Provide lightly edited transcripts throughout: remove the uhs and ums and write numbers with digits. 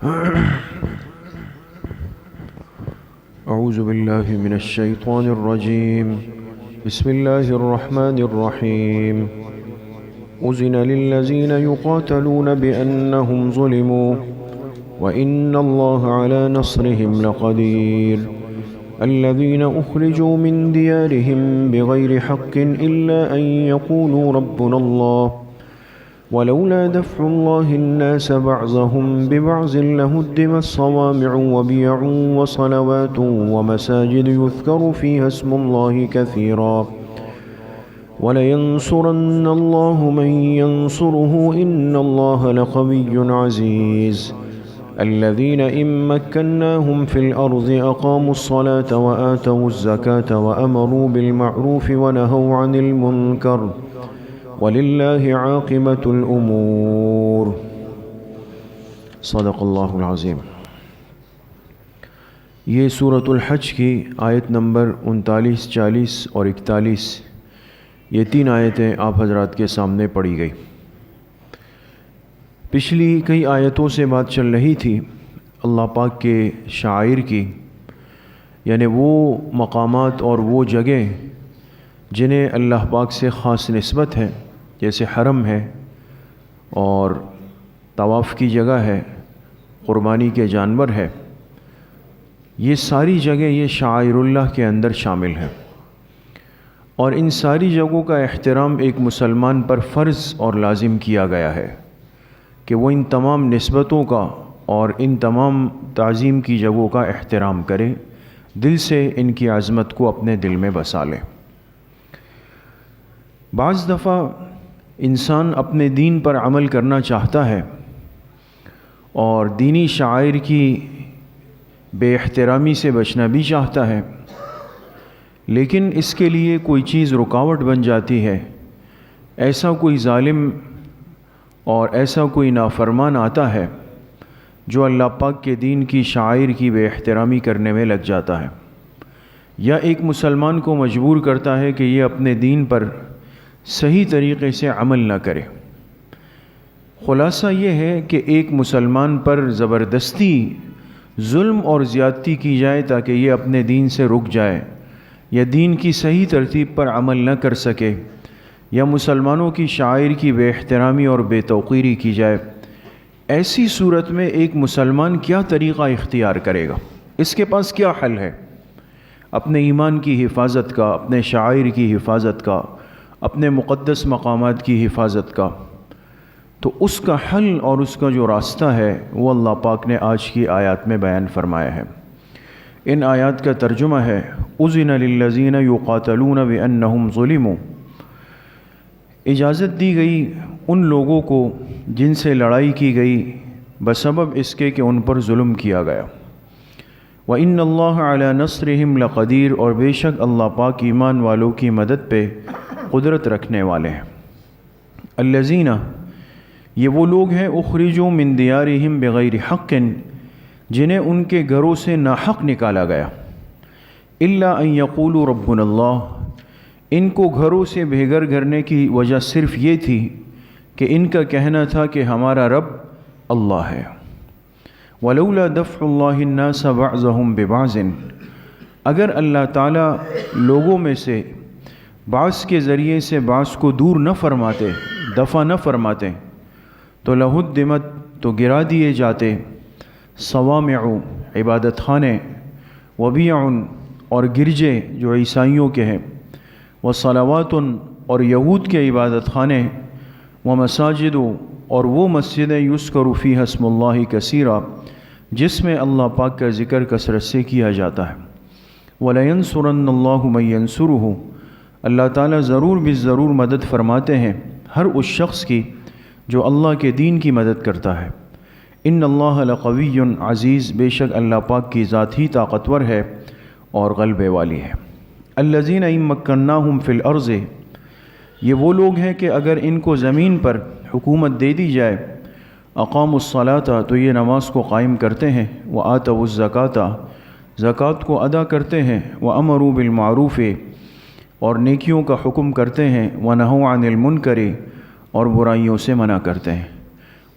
اعوذ باللہ من الشیطان الرجیم بسم اللہ الرحمن الرحیم اذن للذین یقاتلون بأنہم ظلموا وإن اللہ علی نصرہم لقدیر الذین اخرجوا من دیارہم بغیر حق الا ان یقولوا ربنا اللہ ولولا دفع الله الناس بعضهم ببعض لهدمت صوامع وبيع وصلوات ومساجد يذكر فيها اسم الله كثيرا ولينصرن الله من ينصره إن الله لقوي عزيز الذين إن مكناهم في الأرض أقاموا الصلاة وآتوا الزكاة وأمروا بالمعروف ونهوا عن المنكر وَلِلَّهِ عَاقِبَةُ الْأُمُورِ صدق اللہ العظیم۔ یہ سورۃ الحج کی آیت نمبر 39، 40 اور 41، یہ 3 آیتیں آپ حضرات کے سامنے پڑھی گئی۔ پچھلی کئی آیتوں سے بات چل رہی تھی اللہ پاک کے شعائر کی، یعنی وہ مقامات اور وہ جگہ جنہیں اللہ پاک سے خاص نسبت ہے، جیسے حرم ہے اور طواف کی جگہ ہے، قربانی کے جانور ہے، یہ ساری جگہ یہ شعائر اللہ کے اندر شامل ہیں، اور ان ساری جگہوں کا احترام ایک مسلمان پر فرض اور لازم کیا گیا ہے کہ وہ ان تمام نسبتوں کا اور ان تمام تعظیم کی جگہوں کا احترام کرے، دل سے ان کی عظمت کو اپنے دل میں بسا لے۔ بعض دفعہ انسان اپنے دین پر عمل کرنا چاہتا ہے اور دینی شعائر کی بے احترامی سے بچنا بھی چاہتا ہے، لیکن اس کے لیے کوئی چیز رکاوٹ بن جاتی ہے، ایسا کوئی ظالم اور ایسا کوئی نافرمان آتا ہے جو اللہ پاک کے دین کی شعائر کی بے احترامی کرنے میں لگ جاتا ہے، یا ایک مسلمان کو مجبور کرتا ہے کہ یہ اپنے دین پر صحیح طریقے سے عمل نہ کرے۔ خلاصہ یہ ہے کہ ایک مسلمان پر زبردستی ظلم اور زیادتی کی جائے تاکہ یہ اپنے دین سے رک جائے، یا دین کی صحیح ترتیب پر عمل نہ کر سکے، یا مسلمانوں کی شعائر کی بے احترامی اور بے توقیری کی جائے۔ ایسی صورت میں ایک مسلمان کیا طریقہ اختیار کرے گا؟ اس کے پاس کیا حل ہے اپنے ایمان کی حفاظت کا، اپنے شعائر کی حفاظت کا، اپنے مقدس مقامات کی حفاظت کا؟ تو اس کا حل اور اس کا جو راستہ ہے وہ اللہ پاک نے آج کی آیات میں بیان فرمایا ہے۔ ان آیات کا ترجمہ ہے اذن للذین یقاتلون بانہم ظلموا، اجازت دی گئی ان لوگوں کو جن سے لڑائی کی گئی بسبب اس کے کہ ان پر ظلم کیا گیا۔ وَإِنَّ اللَّهَ عَلَى نَصْرِهِمْ لَقَدِيرٌ، اور بے شک اللہ پاک ایمان والوں کی مدد پہ قدرت رکھنے والے ہیں۔ الذین، یہ وہ لوگ ہیں اخرجوا من دیارہم بغیر حق، جنہیں ان کے گھروں سے ناحق نکالا گیا، الا ان یقولوا ربنا اللہ، ان کو گھروں سے بے گھر کرنے کی وجہ صرف یہ تھی کہ ان کا کہنا تھا کہ ہمارا رب اللہ ہے۔ ولولا دفع اللہ الناس بعضهم ببعض، اگر اللہ تعالیٰ لوگوں میں سے بعض کے ذریعے سے بعض کو دور نہ فرماتے، دفع نہ فرماتے، تو لہدمت، تو گرا دیے جاتے، صوامع، عبادت خانے، وبیع، اور گرجے جو عیسائیوں کے ہیں، وصلوات، اور یہود کے عبادت خانے، ومساجد، اور وہ مسجدیں یذکر فیہا اسم اللہ کثیرا، جس میں اللہ پاک کا ذکر کثرت سے کیا جاتا ہے۔ وَلَيَنْصُرَنَّ اللَّهُ مَن يَنْصُرُهُ، اللہ تعالیٰ ضرور بالضرور مدد فرماتے ہیں ہر اس شخص کی جو اللہ کے دین کی مدد کرتا ہے۔ ان اللہ لقوی عزیز، بے شک اللہ پاک کی ذات ہی طاقتور ہے اور غلبے والی ہے۔ الذین ان مکناہم فی الارض، یہ وہ لوگ ہیں کہ اگر ان کو زمین پر حکومت دے دی جائے، اقاموا الصلاۃ، تو یہ نماز کو قائم کرتے ہیں، وآتوا الزکاۃ، زکوٰۃ کو ادا کرتے ہیں، وامروا بالمعروف، اور نیکیوں کا حکم کرتے ہیں، ونہوا عن المنکر، اور برائیوں سے منع کرتے ہیں،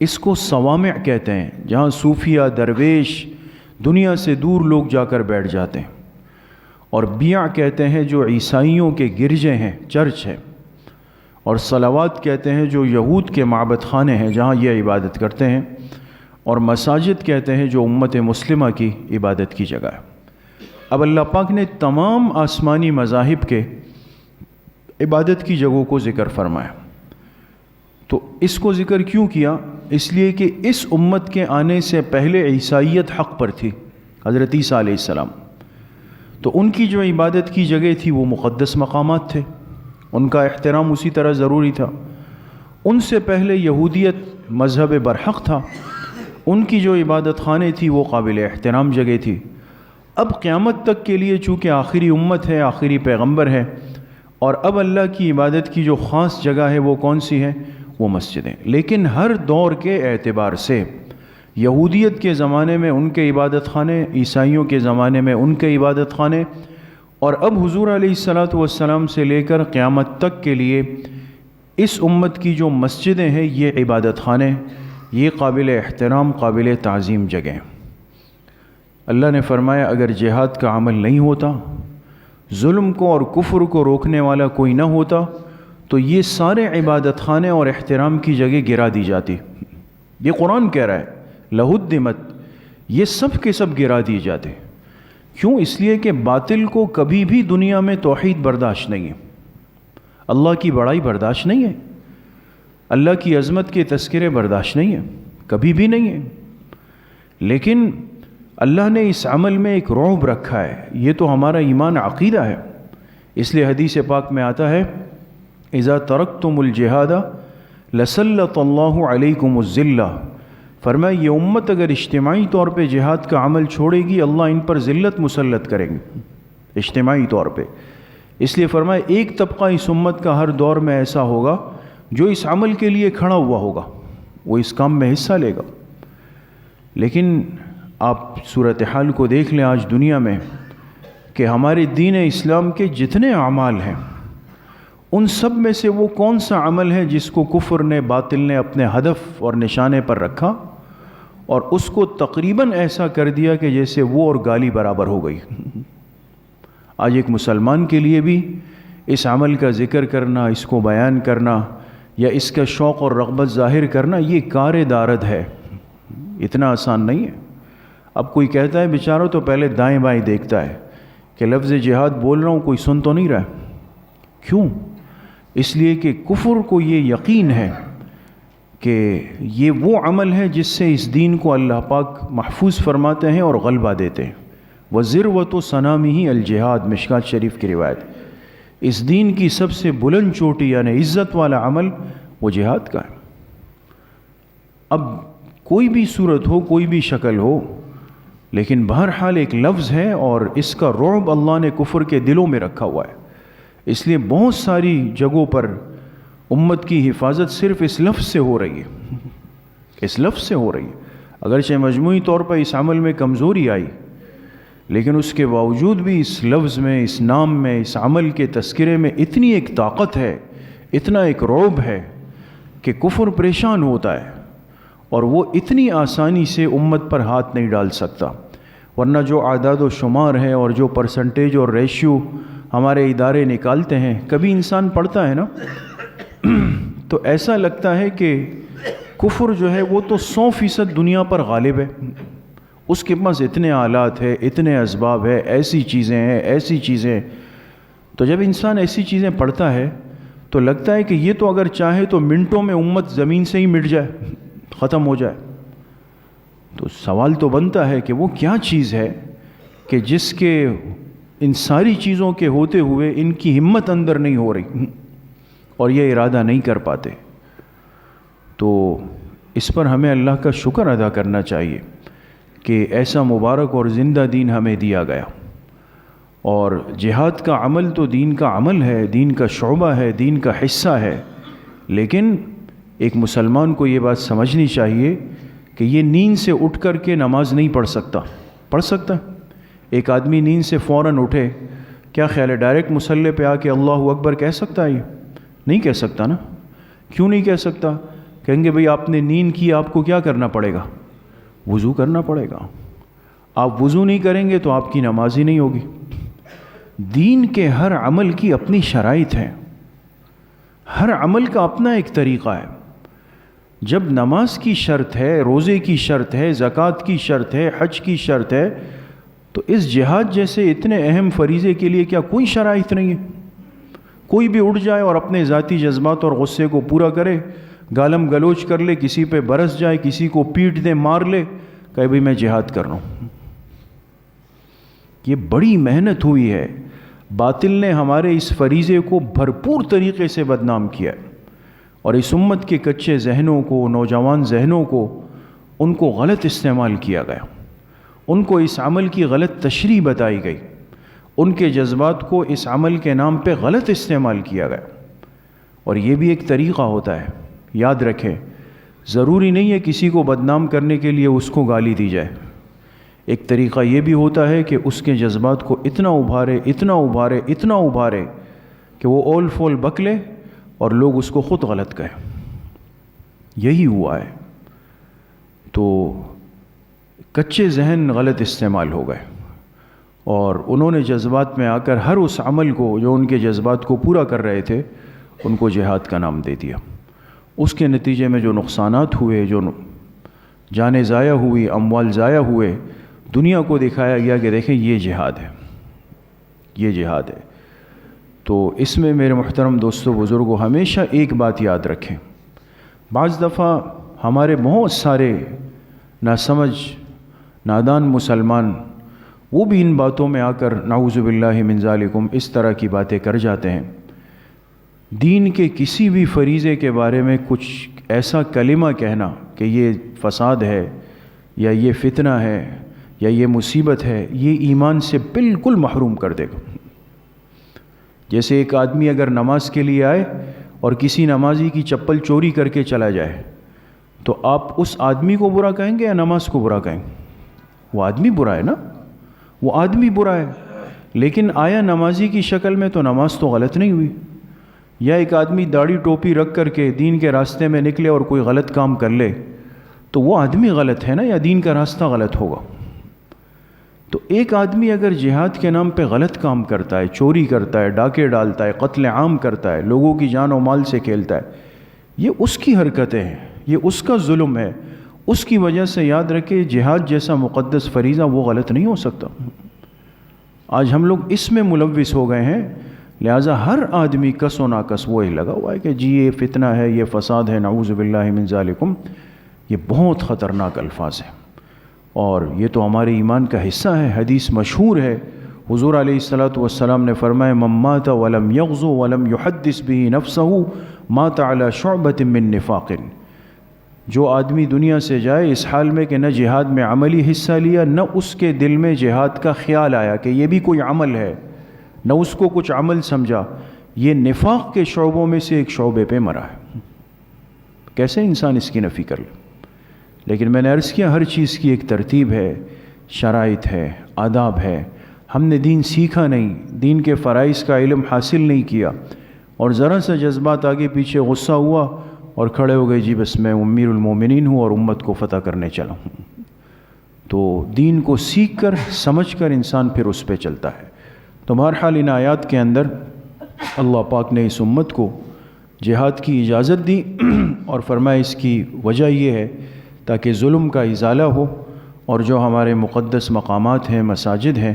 اس کو صوامع کہتے ہیں، جہاں صوفیہ درویش دنیا سے دور لوگ جا کر بیٹھ جاتے ہیں، اور بیع کہتے ہیں جو عیسائیوں کے گرجے ہیں، چرچ ہے، اور صلوات کہتے ہیں جو یہود کے معبد خانے ہیں جہاں یہ عبادت کرتے ہیں، اور مساجد کہتے ہیں جو امت مسلمہ کی عبادت کی جگہ ہے۔ اب اللہ پاک نے تمام آسمانی مذاہب کے عبادت کی جگہوں کو ذکر فرمایا، تو اس کو ذکر کیوں کیا؟ اس لیے کہ اس امت کے آنے سے پہلے عیسائیت حق پر تھی، حضرت عیسیٰ علیہ السلام، تو ان کی جو عبادت کی جگہ تھی وہ مقدس مقامات تھے، ان کا احترام اسی طرح ضروری تھا۔ ان سے پہلے یہودیت مذہب برحق تھا، ان کی جو عبادت خانے تھی وہ قابل احترام جگہ تھی۔ اب قیامت تک کے لیے چونکہ آخری امت ہے، آخری پیغمبر ہے، اور اب اللہ کی عبادت کی جو خاص جگہ ہے وہ کون سی ہے؟ وہ مسجدیں۔ لیکن ہر دور کے اعتبار سے یہودیت کے زمانے میں ان کے عبادت خانے، عیسائیوں کے زمانے میں ان کے عبادت خانے، اور اب حضور علیہ الصلاۃ والسلام سے لے کر قیامت تک کے لیے اس امت کی جو مسجدیں ہیں یہ عبادت خانے، یہ قابل احترام، قابل تعظیم جگہیں۔ اللہ نے فرمایا اگر جہاد کا عمل نہیں ہوتا، ظلم کو اور کفر کو روکنے والا کوئی نہ ہوتا، تو یہ سارے عبادت خانے اور احترام کی جگہ گرا دی جاتی۔ یہ قرآن کہہ رہا ہے لہدمت، یہ سب کے سب گرا دیے جاتے۔ کیوں؟ اس لیے کہ باطل کو کبھی بھی دنیا میں توحید برداشت نہیں ہے، اللہ کی بڑائی برداشت نہیں ہے، اللہ کی عظمت کے تذکرے برداشت نہیں ہے، کبھی بھی نہیں ہے۔ لیکن اللہ نے اس عمل میں ایک رعب رکھا ہے، یہ تو ہمارا ایمان عقیدہ ہے۔ اس لیے حدیث پاک میں آتا ہے اذا ترکتم الجہاد لسلط اللہ علیکم الذلہ، فرمایا یہ امت اگر اجتماعی طور پہ جہاد کا عمل چھوڑے گی اللہ ان پر ذلت مسلط کریں گے اجتماعی طور پہ۔ اس لیے فرمایا ایک طبقہ اس امت کا ہر دور میں ایسا ہوگا جو اس عمل کے لیے کھڑا ہوا ہوگا، وہ اس کام میں حصہ لے گا۔ لیکن آپ صورتحال کو دیکھ لیں آج دنیا میں کہ ہمارے دین اسلام کے جتنے اعمال ہیں ان سب میں سے وہ کون سا عمل ہے جس کو کفر نے، باطل نے اپنے ہدف اور نشانے پر رکھا اور اس کو تقریباً ایسا کر دیا کہ جیسے وہ اور گالی برابر ہو گئی۔ آج ایک مسلمان کے لیے بھی اس عمل کا ذکر کرنا، اس کو بیان کرنا یا اس کا شوق اور رغبت ظاہر کرنا یہ کار دارد ہے، اتنا آسان نہیں ہے۔ اب کوئی کہتا ہے بیچارہ تو پہلے دائیں بائیں دیکھتا ہے کہ لفظ جہاد بول رہا ہوں کوئی سن تو نہیں رہا۔ کیوں؟ اس لیے کہ کفر کو یہ یقین ہے کہ یہ وہ عمل ہے جس سے اس دین کو اللہ پاک محفوظ فرماتے ہیں اور غلبہ دیتے ہیں۔ وَذِرْوَةُ صَنَامِهِ الجہاد، مشکات شریف کی روایت۔ اس دین کی سب سے بلند چوٹی یعنی عزت والا عمل وہ جہاد کا ہے۔ اب کوئی بھی صورت ہو، کوئی بھی شکل ہو، لیکن بہرحال ایک لفظ ہے اور اس کا رعب اللہ نے کفر کے دلوں میں رکھا ہوا ہے۔ اس لیے بہت ساری جگہوں پر امت کی حفاظت صرف اس لفظ سے ہو رہی ہے، اس لفظ سے ہو رہی ہے۔ اگرچہ مجموعی طور پر اس عمل میں کمزوری آئی، لیکن اس کے باوجود بھی اس لفظ میں، اس نام میں، اس عمل کے تذکرے میں اتنی ایک طاقت ہے، اتنا ایک رعب ہے کہ کفر پریشان ہوتا ہے اور وہ اتنی آسانی سے امت پر ہاتھ نہیں ڈال سکتا۔ ورنہ جو اعداد و شمار ہے اور جو پرسنٹیج اور ریشیو ہمارے ادارے نکالتے ہیں، کبھی انسان پڑھتا ہے نا تو ایسا لگتا ہے کہ کفر جو ہے وہ تو 100% دنیا پر غالب ہے، اس کے پاس اتنے آلات ہے، اتنے اسباب ہے، ایسی چیزیں ہیں، ایسی چیزیں۔ تو جب انسان ایسی چیزیں پڑھتا ہے تو لگتا ہے کہ یہ تو اگر چاہے تو منٹوں میں امت زمین سے ہی مٹ جائے، ختم ہو جائے۔ تو سوال تو بنتا ہے کہ وہ کیا چیز ہے کہ جس کے ان ساری چیزوں کے ہوتے ہوئے ان کی ہمت اندر نہیں ہو رہی اور یہ ارادہ نہیں کر پاتے۔ تو اس پر ہمیں اللہ کا شکر ادا کرنا چاہیے کہ ایسا مبارک اور زندہ دین ہمیں دیا گیا۔ اور جہاد کا عمل تو دین کا عمل ہے، دین کا شعبہ ہے، دین کا حصہ ہے، لیکن ایک مسلمان کو یہ بات سمجھنی چاہیے کہ یہ نیند سے اٹھ کر کے نماز نہیں پڑھ سکتا۔ پڑھ سکتا ایک آدمی نیند سے فوراً اٹھے، کیا خیال ہے ڈائریکٹ مصلی پہ آ کے اللہ اکبر کہہ سکتا ہے؟ یہ نہیں کہہ سکتا نا۔ کیوں نہیں کہہ سکتا؟ کہیں گے بھئی آپ نے نیند کی، آپ کو کیا کرنا پڑے گا؟ وضو کرنا پڑے گا. آپ وضو نہیں کریں گے تو آپ کی نماز ہی نہیں ہوگی. دین کے ہر عمل کی اپنی شرائط ہے، ہر عمل کا اپنا ایک طریقہ ہے. جب نماز کی شرط ہے، روزے کی شرط ہے، زکوٰۃ کی شرط ہے، حج کی شرط ہے، تو اس جہاد جیسے اتنے اہم فریضے کے لیے کیا کوئی شرائط نہیں ہے؟ کوئی بھی اٹھ جائے اور اپنے ذاتی جذبات اور غصے کو پورا کرے، گالم گلوچ کر لے، کسی پہ برس جائے، کسی کو پیٹ دے، مار لے، کہے بھئی میں جہاد کر رہا ہوں. یہ بڑی محنت ہوئی ہے. باطل نے ہمارے اس فریضے کو بھرپور طریقے سے بدنام کیا ہے، اور اس امت کے کچے ذہنوں کو، نوجوان ذہنوں کو، ان کو غلط استعمال کیا گیا، ان کو اس عمل کی غلط تشریح بتائی گئی، ان کے جذبات کو اس عمل کے نام پہ غلط استعمال کیا گیا. اور یہ بھی ایک طریقہ ہوتا ہے، یاد رکھیں. ضروری نہیں ہے کسی کو بدنام کرنے کے لیے اس کو گالی دی جائے. ایک طریقہ یہ بھی ہوتا ہے کہ اس کے جذبات کو اتنا ابھارے، اتنا ابھارے، اتنا ابھارے کہ وہ اول فول بکلے اور لوگ اس کو خود غلط کہیں. یہی ہوا ہے. تو کچے ذہن غلط استعمال ہو گئے، اور انہوں نے جذبات میں آ کر ہر اس عمل کو جو ان کے جذبات کو پورا کر رہے تھے ان کو جہاد کا نام دے دیا. اس کے نتیجے میں جو نقصانات ہوئے، جو جانیں ضائع ہوئی، اموال ضائع ہوئے، دنیا کو دکھایا گیا کہ دیکھیں یہ جہاد ہے، یہ جہاد ہے. تو اس میں میرے محترم دوستو بزرگوں ہمیشہ ایک بات یاد رکھیں. بعض دفعہ ہمارے بہت سارے ناسمجھ نادان مسلمان وہ بھی ان باتوں میں آ کر نعوذ باللہ من ذالکم اس طرح کی باتیں کر جاتے ہیں. دین کے کسی بھی فریضے کے بارے میں کچھ ایسا کلمہ کہنا کہ یہ فساد ہے یا یہ فتنہ ہے یا یہ مصیبت ہے، یہ ایمان سے بالکل محروم کر دے گا. جیسے ایک آدمی اگر نماز کے لیے آئے اور کسی نمازی کی چپل چوری کر کے چلا جائے تو آپ اس آدمی کو برا کہیں گے یا نماز کو برا کہیں گے؟ وہ آدمی برا ہے نا، وہ آدمی برا ہے. لیکن آیا نمازی کی شکل میں تو نماز تو غلط نہیں ہوئی. یا ایک آدمی داڑھی ٹوپی رکھ کر کے دین کے راستے میں نکلے اور کوئی غلط کام کر لے تو وہ آدمی غلط ہے نا، یا دین کا راستہ غلط ہوگا؟ تو ایک آدمی اگر جہاد کے نام پہ غلط کام کرتا ہے، چوری کرتا ہے، ڈاکے ڈالتا ہے، قتل عام کرتا ہے، لوگوں کی جان و مال سے کھیلتا ہے، یہ اس کی حرکتیں ہیں، یہ اس کا ظلم ہے. اس کی وجہ سے یاد رکھے جہاد جیسا مقدس فریضہ وہ غلط نہیں ہو سکتا. آج ہم لوگ اس میں ملوث ہو گئے ہیں، لہٰذا ہر آدمی کس و ناکس وہی لگا ہوا ہے کہ جی یہ فتنہ ہے، یہ فساد ہے، نعوذ باللہ من ذالکم. یہ بہت خطرناک الفاظ ہیں، اور یہ تو ہمارے ایمان کا حصہ ہے. حدیث مشہور ہے، حضور علیہ الصلاۃ والسلام نے فرمایا من مات ولم یغزو ولم یحدث به نفسه مات علی شعبۃ من نفاق. جو آدمی دنیا سے جائے اس حال میں کہ نہ جہاد میں عملی حصہ لیا، نہ اس کے دل میں جہاد کا خیال آیا کہ یہ بھی کوئی عمل ہے، نہ اس کو کچھ عمل سمجھا، یہ نفاق کے شعبوں میں سے ایک شعبے پہ مرا ہے. کیسے انسان اس کی نفی کر لے؟ لیکن میں نے عرض کیا ہر چیز کی ایک ترتیب ہے، شرائط ہے، آداب ہے. ہم نے دین سیکھا نہیں، دین کے فرائض کا علم حاصل نہیں کیا، اور ذرا سا جذبات آگے پیچھے غصہ ہوا اور کھڑے ہو گئے جی بس میں امیر المومنین ہوں اور امت کو فتح کرنے چلا ہوں. تو دین کو سیکھ کر سمجھ کر انسان پھر اس پہ چلتا ہے. تو بہرحال ان آیات کے اندر اللہ پاک نے اس امت کو جہاد کی اجازت دی اور فرمایا اس کی وجہ یہ ہے تاکہ ظلم کا ازالہ ہو اور جو ہمارے مقدس مقامات ہیں، مساجد ہیں،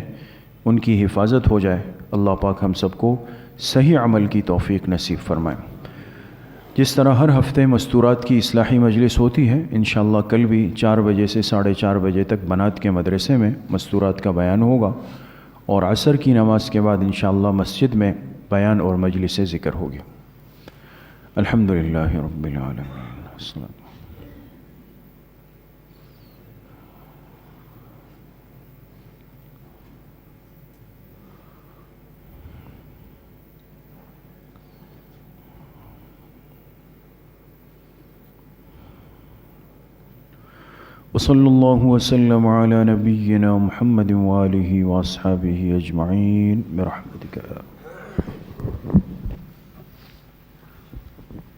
ان کی حفاظت ہو جائے. اللہ پاک ہم سب کو صحیح عمل کی توفیق نصیب فرمائے. جس طرح ہر ہفتے مستورات کی اصلاحی مجلس ہوتی ہے، انشاءاللہ کل بھی 4 بجے سے 4:30 بجے تک بنات کے مدرسے میں مستورات کا بیان ہوگا، اور عصر کی نماز کے بعد انشاءاللہ مسجد میں بیان اور مجلس ذکر ہوگی. الحمدللہ رب العالمین. وصلی اللہ وسلم علی نبینا محمد وآلہ واصحابہ اجمعین برحمتک.